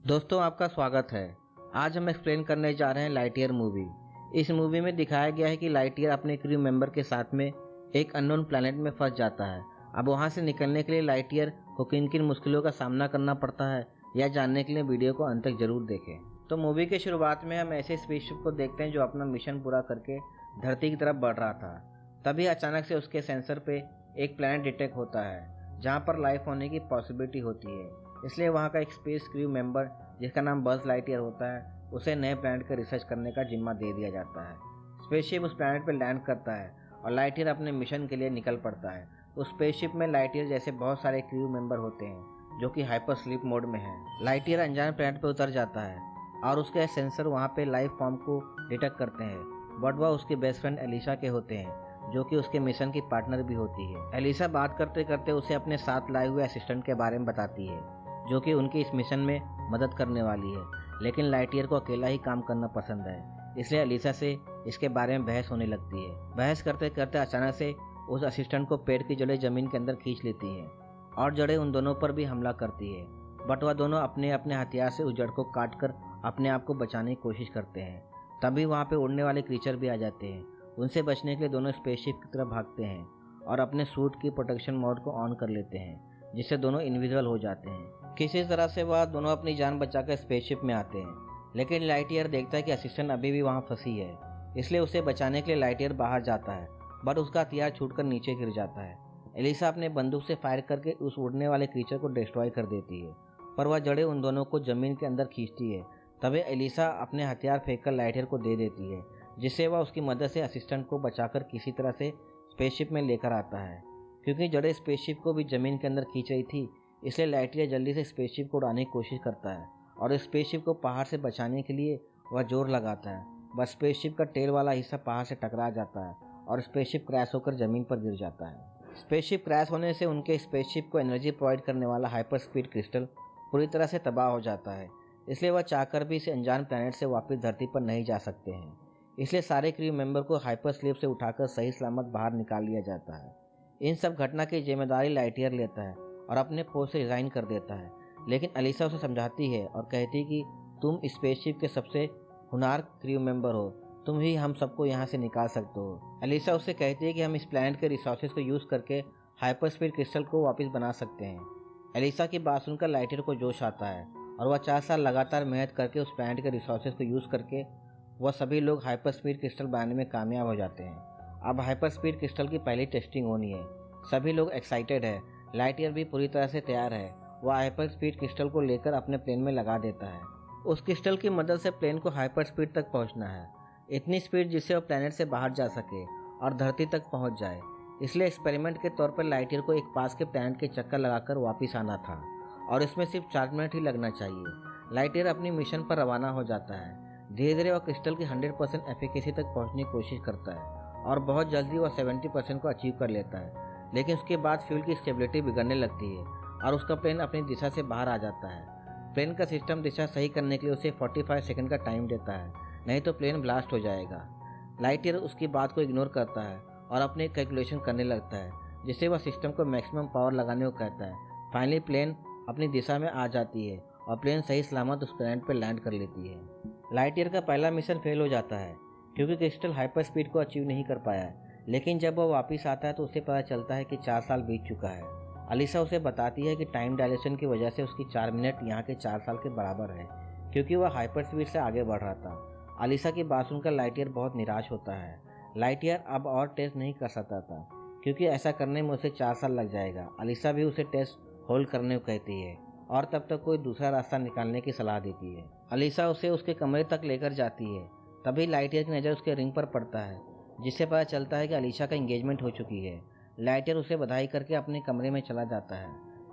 दोस्तों आपका स्वागत है। आज हम एक्सप्लेन करने जा रहे हैं लाइटईयर मूवी। इस मूवी में दिखाया गया है कि लाइटईयर अपने क्रू मेंबर के साथ में एक अननोन प्लैनेट में फंस जाता है। अब वहां से निकलने के लिए लाइटईयर को किन किन मुश्किलों का सामना करना पड़ता है, यह जानने के लिए वीडियो को अंत तक जरूर देखें। तो मूवी के शुरुआत में हम ऐसे स्पेसशिप को देखते हैं जो अपना मिशन पूरा करके धरती की तरफ बढ़ रहा था। तभी अचानक से उसके सेंसर पे एक प्लैनेट डिटेक्ट होता है जहाँ पर लाइफ होने की पॉसिबिलिटी होती है। इसलिए वहाँ का एक स्पेस क्रू मेंबर जिसका नाम बज़ लाइटईयर होता है, उसे नए प्लैनेट का रिसर्च करने का जिम्मा दे दिया जाता है। स्पेसशिप उस प्लैनेट पर लैंड करता है और लाइटईयर अपने मिशन के लिए निकल पड़ता है। उस स्पेसशिप में लाइटईयर जैसे बहुत सारे क्रू मेंबर होते हैं जो कि हाइपर स्लीप मोड में हैं। लाइटईयर अनजान प्लैनेट पर उतर जाता है और उसके सेंसर वहाँ पे लाइफ फॉर्म को डिटेक्ट करते हैं, बट वह उसके बेस्ट फ्रेंड एलिसा के होते हैं जो कि उसके मिशन की पार्टनर भी होती है। एलिसा बात करते करते उसे अपने साथ लाए हुए असिस्टेंट के बारे में बताती है जो कि उनकी इस मिशन में मदद करने वाली है, लेकिन लाइटईयर को अकेला ही काम करना पसंद है। इसलिए एलिसा से इसके बारे में बहस होने लगती है। बहस करते करते अचानक से उस असिस्टेंट को पेड़ की जड़ें जमीन के अंदर खींच लेती हैं और जड़ें उन दोनों पर भी हमला करती है, बट वह दोनों अपने अपने हथियार से उस जड़ को काट कर अपने आप को बचाने की कोशिश करते हैं। तभी वहाँ पे उड़ने वाले क्रीचर भी आ जाते हैं। उनसे बचने के लिए दोनों स्पेसशिप की तरफ भागते हैं और अपने सूट की प्रोटेक्शन मोड को ऑन कर लेते हैं, जिससे दोनों इनविजिबल हो जाते हैं। किसी तरह से वह दोनों अपनी जान बचाकर स्पेसशिप में आते हैं, लेकिन लाइटईयर देखता है कि असिस्टेंट अभी भी वहां फंसी है। इसलिए उसे बचाने के लिए लाइटईयर बाहर जाता है, बट उसका हथियार छूटकर नीचे गिर जाता है। एलिसा अपने बंदूक से फायर करके उस उड़ने वाले क्रीचर को डिस्ट्रॉय कर देती है, पर वह जड़ें उन दोनों को जमीन के अंदर खींचती है। तभी एलिसा अपने हथियार फेंककर लाइटईयर को दे देती है, जिससे वह उसकी मदद से असिस्टेंट को बचाकर किसी तरह से स्पेसशिप में लेकर आता है। क्योंकि जड़ें स्पेसशिप को भी जमीन के अंदर खींच रही थी, इसलिए लाइटईयर जल्दी से स्पेसशिप को उड़ाने की कोशिश करता है और इस स्पेसशिप को पहाड़ से बचाने के लिए वह जोर लगाता है। बस स्पेसशिप का टेल वाला हिस्सा पहाड़ से टकरा जाता है और स्पेसशिप क्रैश होकर जमीन पर गिर जाता है। स्पेसशिप क्रैश होने से उनके स्पेसशिप को एनर्जी प्रोवाइड करने वाला हाइपर स्पीड क्रिस्टल पूरी तरह से तबाह हो जाता है। इसलिए वह चाहकर भी इस अनजान प्लैनेट से वापस धरती पर नहीं जा सकते हैं। इसलिए सारे क्रू मेंबर को हाइपर स्लीप से उठाकर सही सलामत बाहर निकाल लिया जाता है। इन सब घटना की जिम्मेदारी लाइटईयर लेता है और अपने पोस्ट से रिजाइन कर देता है, लेकिन एलिसा उसे समझाती है और कहती है कि तुम स्पेसशिप के सबसे हुनार क्रू मेंबर हो, तुम ही हम सबको यहाँ से निकाल सकते हो। एलिसा उससे कहती है कि हम इस प्लैनेट के रिसोर्सेज को यूज़ करके हाइपर स्पीड क्रिस्टल को वापस बना सकते हैं। एलिसा की बात सुनकर लाइटईयर को जोश आता है और वह 4 साल लगातार मेहनत करके उस प्लैनेट के रिसोर्सेज को यूज़ करके वह सभी लोग हाइपर स्पीड क्रिस्टल बनाने में कामयाब हो जाते हैं। अब हाइपर स्पीड क्रिस्टल की पहली टेस्टिंग होनी है। सभी लोग एक्साइटेड है। लाइटईयर भी पूरी तरह से तैयार है। वह हाइपर स्पीड क्रिस्टल को लेकर अपने प्लेन में लगा देता है। उस क्रिस्टल की मदद से प्लेन को हाइपर स्पीड तक पहुंचना है, इतनी स्पीड जिससे वह प्लेनेट से बाहर जा सके और धरती तक पहुंच जाए। इसलिए एक्सपेरिमेंट के तौर पर लाइटईयर को एक पास के प्लेनेट के चक्कर लगाकर वापस आना था और इसमें सिर्फ 4 मिनट ही लगना चाहिए। लाइटईयर अपनी मिशन पर रवाना हो जाता है। धीरे धीरे वह क्रिस्टल की 100% एफिकेसी तक पहुंचने की कोशिश करता है और बहुत जल्दी वह 70% को अचीव कर लेता है। लेकिन उसके बाद फ्यूल की स्टेबिलिटी बिगड़ने लगती है और उसका प्लेन अपनी दिशा से बाहर आ जाता है। प्लेन का सिस्टम दिशा सही करने के लिए उसे 45 सेकंड का टाइम देता है, नहीं तो प्लेन ब्लास्ट हो जाएगा। लाइटईयर उसकी बात को इग्नोर करता है और अपनी कैलकुलेशन करने लगता है, जिससे वह सिस्टम को मैक्सिमम पावर लगाने को कहता है। फाइनली प्लेन अपनी दिशा में आ जाती है और प्लेन सही सलामत उस प्लैनेट पर लैंड कर लेती है। लाइटईयर का पहला मिशन फेल हो जाता है क्योंकि क्रिस्टल हाइपर स्पीड को अचीव नहीं कर पाया, लेकिन जब वह वापस आता है तो उसे पता चलता है कि 4 साल बीत चुका है। एलिसा उसे बताती है कि टाइम डायलेशन की वजह से उसकी 4 मिनट यहाँ के 4 साल के बराबर है, क्योंकि वह हाइपर स्पीड से आगे बढ़ रहा था। एलिसा की बात सुनकर लाइटईयर बहुत निराश होता है। लाइटईयर अब और टेस्ट नहीं कर सकता था क्योंकि ऐसा करने में उसे 4 साल लग जाएगा। एलिसा भी उसे टेस्ट होल्ड करने को कहती है और तब तक कोई दूसरा रास्ता निकालने की सलाह देती है। एलिसा उसे उसके कमरे तक लेकर जाती है। तभी लाइटईयर की नज़र उसके रिंग पर पड़ता है, जिससे पता चलता है कि एलिसा का एंगेजमेंट हो चुकी है। लाइटईयर उसे बधाई करके अपने कमरे में चला जाता है।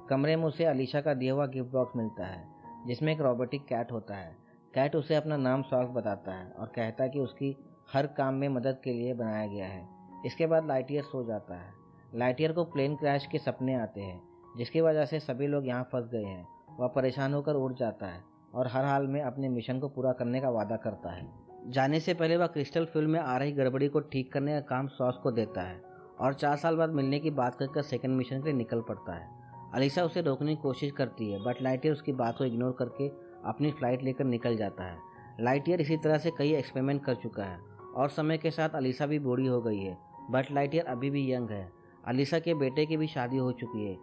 कमरे में उसे एलिसा का दिया हुआ गिफ्ट बॉक्स मिलता है, जिसमें एक रोबोटिक कैट होता है। कैट उसे अपना नाम सॉक्स बताता है और कहता है कि उसकी हर काम में मदद के लिए बनाया गया है। इसके बाद लाइटईयर सो जाता है। लाइटईयर को प्लेन क्रैश के सपने आते हैं, जिसकी वजह से सभी लोग यहाँ फंस गए हैं। वह परेशान होकर उड़ जाता है और हर हाल में अपने मिशन को पूरा करने का वादा करता है। जाने से पहले वह क्रिस्टल फ्यूल में आ रही गड़बड़ी को ठीक करने का काम सॉस को देता है और 4 साल बाद मिलने की बात करके सेकंड मिशन के लिए निकल पड़ता है। एलिसा उसे रोकने की कोशिश करती है, बट लाइटईयर उसकी बात को इग्नोर करके अपनी फ्लाइट लेकर निकल जाता है। लाइटईयर इसी तरह से कई एक्सपेरिमेंट कर चुका है और समय के साथ अलीसा भी बूढ़ी हो गई है, बट लाइटईयर अभी भी यंग है। अलीसा के बेटे की भी शादी हो चुकी है।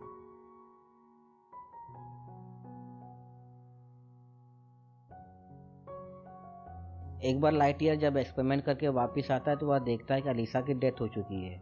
एक बार लाइटईयर जब एक्सपेरिमेंट करके वापस आता है तो वह देखता है कि अलीसा की डेथ हो चुकी है।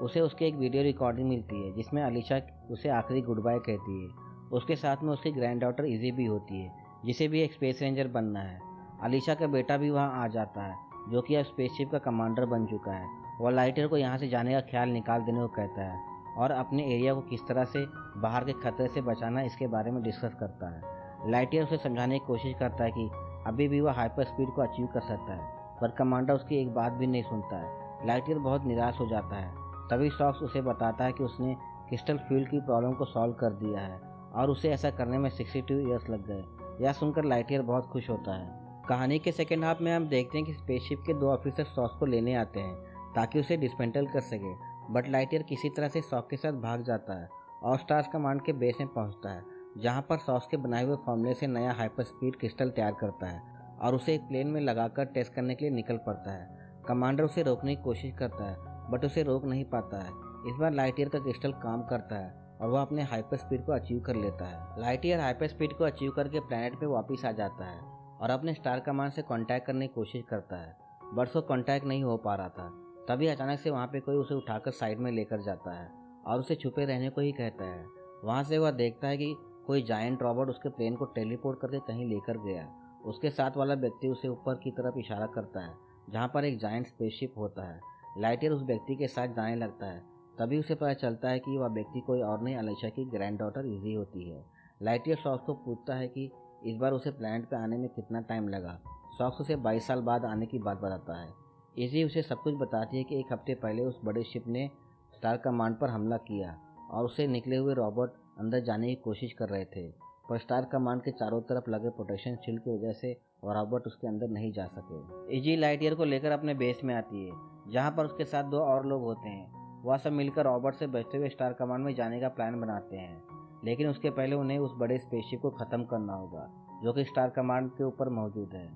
उसे उसकी एक वीडियो रिकॉर्डिंग मिलती है जिसमें अलीसा उसे आखिरी गुड बाय कहती है। उसके साथ में उसकी ग्रैंड डॉटर इजी भी होती है, जिसे भी एक स्पेस रेंजर बनना है। अलीसा का बेटा भी वहाँ आ जाता है, जो कि अब स्पेसशिप का कमांडर बन चुका है। वह लाइटईयर को यहाँ से जाने का ख्याल निकाल देने को कहता है और अपने एरिया को किस तरह से बाहर के खतरे से बचाना इसके बारे में डिस्कस करता है। लाइटईयर उसे समझाने की कोशिश करता है कि अभी भी वह हाइपर स्पीड को अचीव कर सकता है, पर कमांडर उसकी एक बात भी नहीं सुनता है। लाइटईयर बहुत निराश हो जाता है। तभी सॉक्स उसे बताता है कि उसने क्रिस्टल फ्यूल की प्रॉब्लम को सॉल्व कर दिया है और उसे ऐसा करने में 62 ईयर्स लग गए। यह सुनकर लाइटईयर बहुत खुश होता है। कहानी के सेकेंड हाफ में हम देखते हैं कि स्पेसशिप के 2 ऑफिसर सॉक्स को लेने आते हैं ताकि उसे डिस्मेंटल कर सके, बट लाइटईयर किसी तरह से सॉक्स के साथ भाग जाता है और स्टार्स कमांड के बेस में पहुंचता है, जहां पर सॉक्स के बनाए हुए फॉर्मूले से नया हाइपर स्पीड क्रिस्टल तैयार करता है और उसे एक प्लेन में लगाकर टेस्ट करने के लिए निकल पड़ता है। कमांडर उसे रोकने की कोशिश करता है, बट उसे रोक नहीं पाता है। इस बार लाइटईयर का क्रिस्टल काम करता है और वह अपने हाइपर स्पीड को अचीव कर लेता है। लाइटईयर हाइपर स्पीड को अचीव करके प्लैनेट पे वापस आ जाता है और अपने स्टार कमांड से कांटेक्ट करने की कोशिश करता है, बट उसको कांटेक्ट नहीं हो पा रहा था। तभी अचानक से वहाँ पे कोई उसे उठाकर साइड में लेकर जाता है और उसे छुपे रहने को ही कहता है। वहाँ से वह देखता है कि कोई जायंट रोबोट उसके प्लेन को टेलीपोर्ट करके कहीं लेकर गया। उसके साथ वाला व्यक्ति उसे ऊपर की तरफ इशारा करता है, जहाँ पर एक जायंट स्पेसशिप होता है। लाइटईयर उस व्यक्ति के साथ जाने लगता है। तभी उसे पता चलता है कि वह व्यक्ति कोई और नहीं, अलीसा की ग्रैंड डॉटर इजी होती है। लाइटईयर सॉक्स को पूछता है कि इस बार उसे प्लैनेट पे आने में कितना टाइम लगा। सॉक्स उसे 22 साल बाद आने की बात बताता है। इजी उसे सब कुछ बताती है कि एक हफ्ते पहले उस बड़े शिप ने स्टार कमांड पर हमला किया और उसे निकले हुए रोबोट अंदर जाने की कोशिश कर रहे थे, पर स्टार कमांड के चारों तरफ लगे प्रोटेक्शन शील्ड की वजह से और रोबोट उसके अंदर नहीं जा सके। इजी लाइटईयर को लेकर अपने बेस में आती है, जहां पर उसके साथ 2 और लोग होते हैं। वह सब मिलकर रोबोट से बचते हुए स्टार कमांड में जाने का प्लान बनाते हैं, लेकिन उसके पहले उन्हें उस बड़े स्पेसशिप को ख़त्म करना होगा जो कि स्टार कमांड के ऊपर मौजूद है।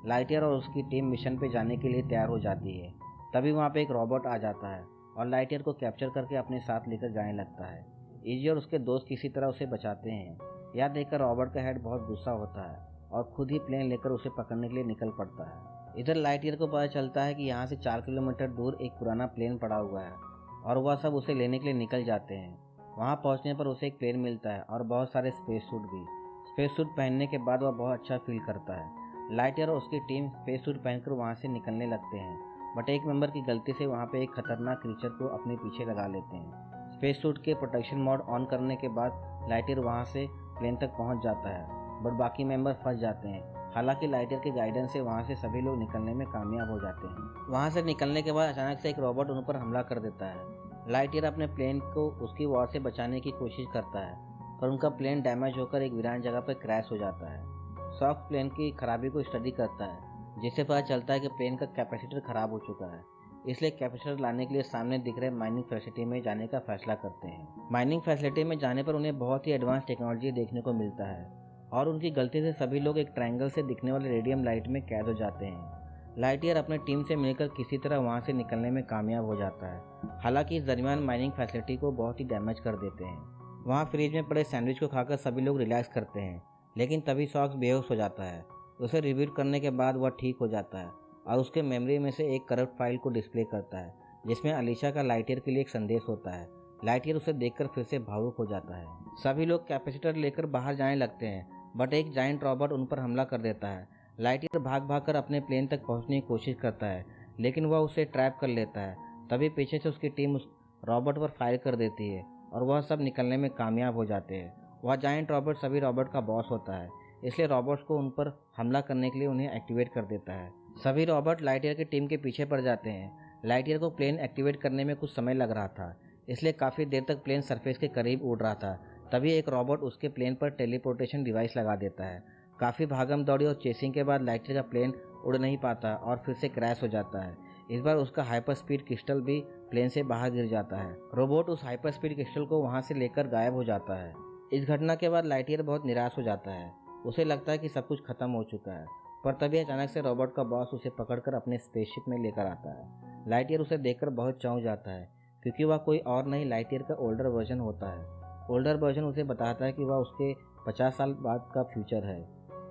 लाइटईयर और उसकी टीम मिशन पे जाने के लिए तैयार हो जाती है। तभी वहाँ पे एक रोबोट आ जाता है और लाइटईयर को कैप्चर करके अपने साथ लेकर जाने लगता है। इजी और उसके दोस्त किसी तरह उसे बचाते हैं। यह देखकर रॉबर्ट का हेड बहुत गुस्सा होता है और खुद ही प्लेन लेकर उसे पकड़ने के लिए निकल पड़ता है। इधर लाइटईयर को पता चलता है कि यहाँ से 4 किलोमीटर दूर एक पुराना प्लेन पड़ा हुआ है और वह सब उसे लेने के लिए निकल जाते हैं। वहाँ पहुँचने पर उसे एक प्लेन मिलता है और बहुत सारे स्पेस सूट भी। स्पेस सूट पहनने के बाद वह बहुत अच्छा फील करता है। लाइटईयर और उसकी टीम स्पेस सूट पहनकर वहाँ से निकलने लगते हैं, बट एक मेंबर की गलती से वहाँ पे एक खतरनाक क्रीचर को अपने पीछे लगा लेते हैं। स्पेस सूट के प्रोटेक्शन मोड ऑन करने के बाद लाइटईयर वहाँ से प्लेन तक पहुँच जाता है, बट बाकी मेंबर फंस जाते हैं। हालांकि लाइटईयर के गाइडेंस से वहाँ से सभी लोग निकलने में कामयाब हो जाते हैं। वहाँ से निकलने के बाद अचानक से एक रोबोट उन पर हमला कर देता है। लाइटईयर अपने प्लेन को उसकी वॉर से बचाने की कोशिश करता है, पर उनका प्लेन डैमेज होकर एक वीरान जगह पर क्रैश हो जाता है। सॉक्स प्लेन की खराबी को स्टडी करता है, जिससे पता चलता है कि प्लेन का कैपेसिटर खराब हो चुका है। इसलिए कैपेसिटर लाने के लिए सामने दिख रहे माइनिंग फैसिलिटी में जाने का फैसला करते हैं। माइनिंग फैसिलिटी में जाने पर उन्हें बहुत ही एडवांस टेक्नोलॉजी देखने को मिलता है और उनकी गलती से सभी लोग एक ट्रायंगल से दिखने वाले रेडियम लाइट में कैद हो जाते हैं। लाइटईयर अपने टीम से मिलकर किसी तरह वहां से निकलने में कामयाब हो जाता है। हालांकि इस दरमियान माइनिंग फैसिलिटी को बहुत ही डैमेज कर देते हैं। वहाँ फ्रिज में पड़े सैंडविच को खाकर सभी लोग रिलैक्स करते हैं, लेकिन तभी सॉक्स बेहोश हो जाता है। उसे रिबूट करने के बाद वह ठीक हो जाता है और उसके मेमोरी में से एक करप्ट फाइल को डिस्प्ले करता है, जिसमें अलीशा का लाइटईयर के लिए एक संदेश होता है। लाइटईयर उसे देखकर फिर से भावुक हो जाता है। सभी लोग कैपेसिटर लेकर बाहर जाने लगते हैं, बट एक जायंट रोबोट उन पर हमला कर देता है। लाइटईयर भाग भाग कर अपने प्लेन तक पहुंचने की कोशिश करता है, लेकिन वह उसे ट्रैप कर लेता है। तभी पीछे से उसकी टीम उस रोबोट पर फायर कर देती है और वह सब निकलने में कामयाब हो जाते हैं। वह जायंट रोबोट सभी रोबोट का बॉस होता है, इसलिए रोबोट्स को उन पर हमला करने के लिए उन्हें एक्टिवेट कर देता है। सभी रोबोट लाइटईयर की टीम के पीछे पड़ जाते हैं। लाइटईयर को प्लेन एक्टिवेट करने में कुछ समय लग रहा था, इसलिए काफ़ी देर तक प्लेन सरफेस के करीब उड़ रहा था। तभी एक रोबोट उसके प्लेन पर टेलीपोर्टेशन डिवाइस लगा देता है। काफ़ी भागम दौड़ी और चेसिंग के बाद लाइटईयर का प्लेन उड़ नहीं पाता और फिर से क्रैश हो जाता है। इस बार उसका हाइपर स्पीड क्रिस्टल भी प्लेन से बाहर गिर जाता है। रोबोट उस हाइपर स्पीड क्रिस्टल को वहां से लेकर गायब हो जाता है। इस घटना के बाद लाइटईयर बहुत निराश हो जाता है। उसे लगता है कि सब कुछ खत्म हो चुका है, पर तभी अचानक से रोबोट का बॉस उसे पकड़कर अपने स्पेसशिप में लेकर आता है। लाइटईयर उसे देखकर बहुत चौंक जाता है, क्योंकि वह कोई और नहीं लाइटईयर का ओल्डर वर्जन होता है। ओल्डर वर्जन उसे बताता है कि वह उसके 50 साल बाद का फ्यूचर है।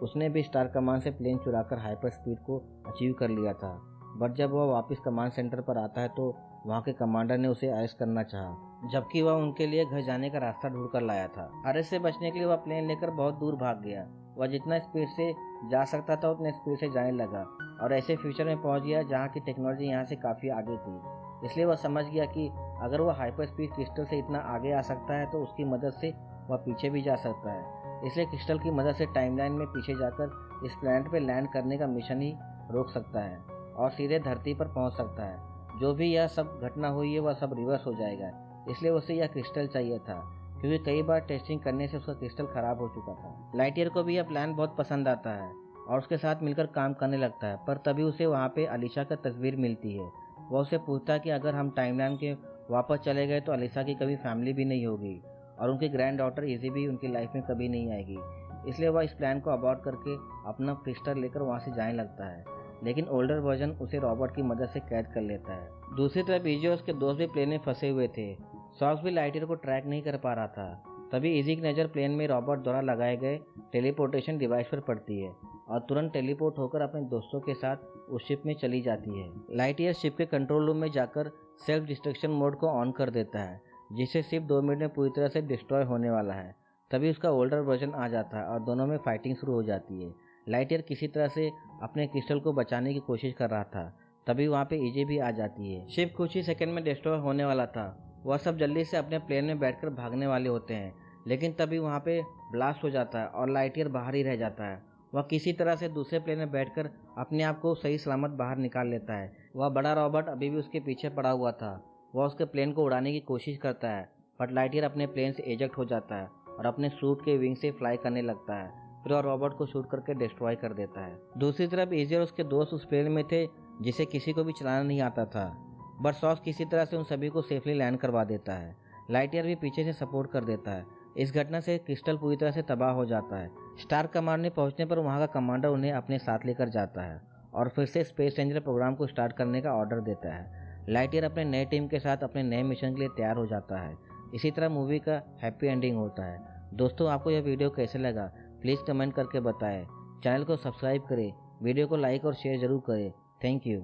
उसने भी स्टार कमांड से प्लेन चुराकर हाइपर स्पीड को अचीव कर लिया था, बट जब वह वापस कमांड सेंटर पर आता है तो वहाँ के कमांडर ने उसे अरेस्ट करना चाहा, जबकि वह उनके लिए घर जाने का रास्ता ढूंढ कर लाया था। अरेस्ट से बचने के लिए वह प्लेन लेकर बहुत दूर भाग गया। वह जितना स्पीड से जा सकता था उतने स्पीड से जाने लगा और ऐसे फ्यूचर में पहुंच गया जहाँ की टेक्नोलॉजी यहाँ से काफ़ी आगे थी। इसलिए वह समझ गया कि अगर वह हाइपर स्पीड क्रिस्टल से इतना आगे आ सकता है तो उसकी मदद से वह पीछे भी जा सकता है। इसलिए क्रिस्टल की मदद से टाइमलाइन में पीछे जाकर इस प्लैनेट पर लैंड करने का मिशन ही रोक सकता है और सीधे धरती पर पहुंच सकता है। जो भी यह सब घटना हुई है वह सब रिवर्स हो जाएगा। इसलिए उसे यह क्रिस्टल चाहिए था, क्योंकि कई बार टेस्टिंग करने से उसका क्रिस्टल खराब हो चुका था। लाइटईयर को भी यह प्लान बहुत पसंद आता है और उसके साथ मिलकर काम करने लगता है, पर तभी उसे वहाँ पे अलीशा का तस्वीर मिलती है। वह उसे पूछता है कि अगर हम टाइमलाइन के वापस चले गए तो अलीशा की कभी फैमिली भी नहीं होगी और उनकी ग्रैंड डॉटर इजी भी उनकी लाइफ में कभी नहीं आएगी। इसलिए वह इस प्लान को अबॉर्ट करके अपना क्रिस्टल लेकर वहाँ से जाने लगता है, लेकिन ओल्डर वर्जन उसे रॉबर्ट की मदद से कैद कर लेता है। दूसरी तरफ इजी और उसके दोस्त भी प्लेन में फंसे हुए थे। सॉक्स भी लाइटईयर को ट्रैक नहीं कर पा रहा था। तभी इजी की नज़र प्लेन में रॉबर्ट द्वारा लगाए गए टेलीपोर्टेशन डिवाइस पर पड़ती है और तुरंत टेलीपोर्ट होकर अपने दोस्तों के साथ उस शिप में चली जाती है। लाइटईयर शिप के कंट्रोल रूम में जाकर सेल्फ डिस्ट्रक्शन मोड को ऑन कर देता है, जिससे शिप 2 मिनट में पूरी तरह से डिस्ट्रॉय होने वाला है। तभी उसका ओल्डर वर्जन आ जाता है और दोनों में फाइटिंग शुरू हो जाती है। लाइटईयर किसी तरह से अपने क्रिस्टल को बचाने की कोशिश कर रहा था, तभी वहाँ पे इजी भी आ जाती है। शिप कुछ ही सेकंड में डिस्ट्रॉय होने वाला था। वह सब जल्दी से अपने प्लेन में बैठकर भागने वाले होते हैं, लेकिन तभी वहाँ पे ब्लास्ट हो जाता है और लाइटईयर बाहर ही रह जाता है। वह किसी तरह से दूसरे प्लेन में बैठकर अपने आप को सही सलामत बाहर निकाल लेता है। वह बड़ा रॉबर्ट अभी भी उसके पीछे पड़ा हुआ था। वह उसके प्लेन को उड़ाने की कोशिश करता है, बट लाइटईयर अपने प्लेन से एजेक्ट हो जाता है और अपने सूट के विंग से फ्लाई करने लगता है। फिर वह रॉबर्ट को शूट करके डिस्ट्रॉय कर देता है। दूसरी तरफ इजी और उसके दोस्त उस प्लेन में थे जिसे किसी को भी चलाना नहीं आता था, बट सॉक्स किसी तरह से उन सभी को सेफली लैंड करवा देता है। लाइटईयर भी पीछे से सपोर्ट कर देता है। इस घटना से क्रिस्टल पूरी तरह से तबाह हो जाता है। स्टार कमांड में पहुंचने पर वहां का कमांडर उन्हें अपने साथ लेकर जाता है और फिर से स्पेस रेंजर प्रोग्राम को स्टार्ट करने का ऑर्डर देता है। लाइटईयर अपने नए टीम के साथ अपने नए मिशन के लिए तैयार हो जाता है। इसी तरह मूवी का हैप्पी एंडिंग होता है। दोस्तों, आपको यह वीडियो कैसे लगा प्लीज़ कमेंट करके बताएं। चैनल को सब्सक्राइब करें, वीडियो को लाइक और शेयर जरूर करें। Thank you.